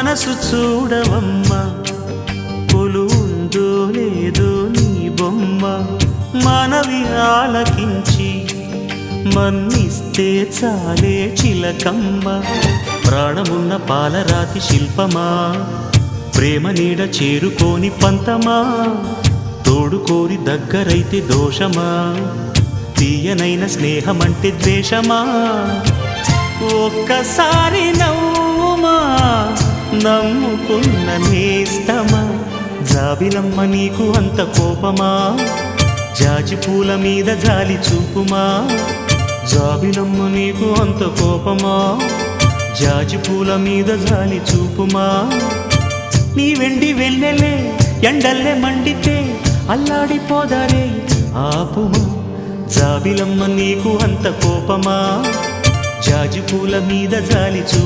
మనసు చూడవమ్మా కొలువుందో లేదో నీ బొమ్మ మనవి ఆలకించి మన్నిస్తే చాలే చిలకమ్మ ప్రాణమున్న పాలరాతి శిల్పమా ప్రేమ నీడ చేరుకోని పంతమా తోడుకోరి దగ్గరైతే దోషమా తీయనైన స్నేహమంటే ద్వేషమా ఒక్కసారి నవ్వుమా నమ్ముకున్న నేస్తమా జాబిలమ్మ నీకు అంత కోపమా జాజి పూల మీద జాలి చూపుమా జాబిలమ్మ నీకు అంత కోపమా జాజి పూల మీద జాలి చూపుమా నీ వెండి వెన్నెలే ఎండల్లే మండితే అల్లాడిపోదారే ఆపుమా జాబిలమ్మ నీకు అంత కోపమా జాజి పూల మీద జాలి చూపు